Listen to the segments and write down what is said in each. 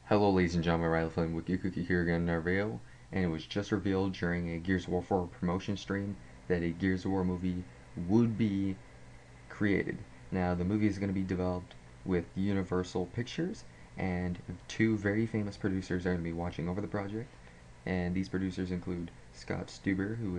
Hello ladies and gentlemen, Riley Flynn with Cookie here again in our video, and it was just revealed during a Gears of War 4 promotion stream that a Gears of War movie would be created. Now the movie is going to be developed with Universal Pictures, and two very famous producers are going to be watching over the project, and these producers include Scott Stuber, who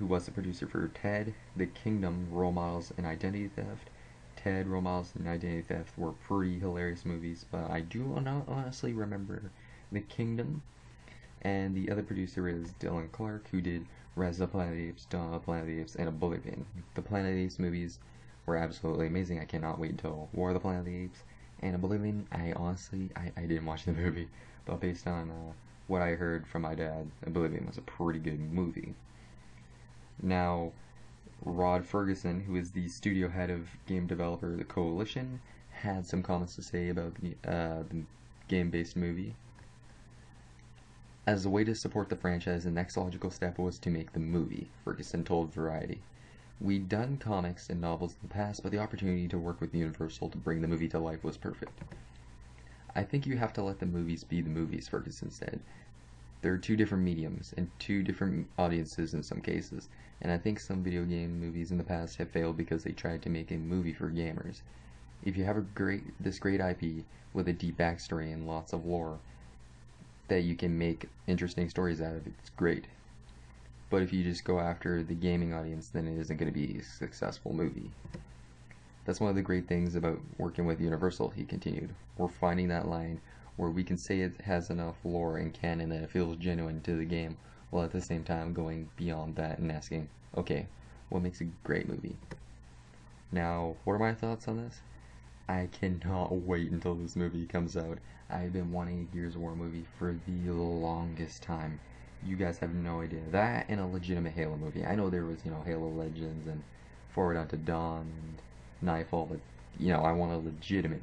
was the producer for Ted, The Kingdom, Role Models, and Identity Theft. Ted, Role Models, and Identity Theft were pretty hilarious movies, but I do not honestly remember The Kingdom. And the other producer is Dylan Clark, who did Rise of the Planet of the Apes, Dawn of the Planet of the Apes, and Oblivion. The Planet of the Apes movies were absolutely amazing. I cannot wait until War of the Planet of the Apes. And Oblivion, I didn't watch the movie, but based on what I heard from my dad, Oblivion was a pretty good movie. Now, Rod Ferguson, who is the studio head of game developer The Coalition, had some comments to say about the game-based movie. As a way to support the franchise, the next logical step was to make the movie, Ferguson told Variety. We'd done comics and novels in the past, but the opportunity to work with Universal to bring the movie to life was perfect. I think you have to let the movies be the movies, Ferguson said. There are two different mediums and two different audiences in some cases, and I think some video game movies in the past have failed because they tried to make a movie for gamers. If you have this great IP with a deep backstory and lots of lore that you can make interesting stories out of, it's great. But if you just go after the gaming audience, then it isn't going to be a successful movie. That's one of the great things about working with Universal, he continued. We're finding that line where we can say it has enough lore and canon that it feels genuine to the game, while at the same time going beyond that and asking, okay, what makes a great movie? Now, what are my thoughts on this? I cannot wait until this movie comes out. I've been wanting a Gears of War movie for the longest time. You guys have no idea. That and a legitimate Halo movie. I know there was, Halo Legends and Forward Unto Dawn and Nightfall, but, I want a legitimate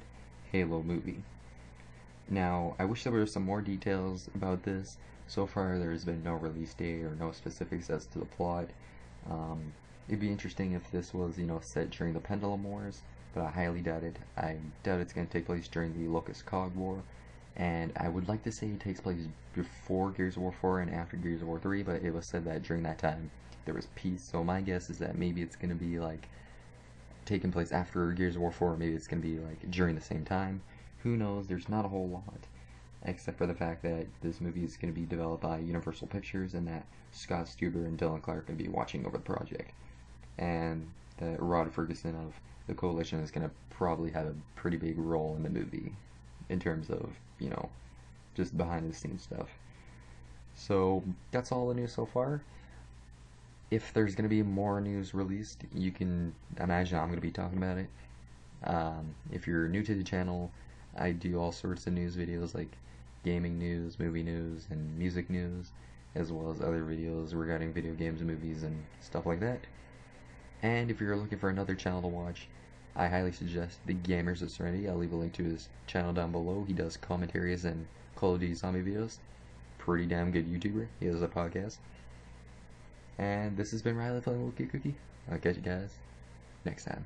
Halo movie. Now, I wish there were some more details about this. So far, there's been no release date or no specifics as to the plot. It'd be interesting if this was, set during the Pendulum Wars, but I highly doubt it. I doubt it's going to take place during the Locust Cog War, and I would like to say it takes place before Gears of War 4 and after Gears of War 3, but it was said that during that time there was peace, so my guess is that maybe it's going to be, taking place after Gears of War 4, or maybe it's going to be, during the same time. Who knows? There's not a whole lot, except for the fact that this movie is going to be developed by Universal Pictures and that Scott Stuber and Dylan Clark are going to be watching over the project. And that Rod Ferguson of The Coalition is going to probably have a pretty big role in the movie in terms of, just behind the scenes stuff. So that's all the news so far. If there's going to be more news released, you can imagine I'm going to be talking about it. If you're new to the channel, I do all sorts of news videos like gaming news, movie news, and music news, as well as other videos regarding video games, movies, and stuff like that. And if you're looking for another channel to watch, I highly suggest The Gamers of Serenity. I'll leave a link to his channel down below. He does commentaries and Call of Duty zombie videos. Pretty damn good YouTuber. He has a podcast. And this has been Riley playing Wookie Cookie. I'll catch you guys next time.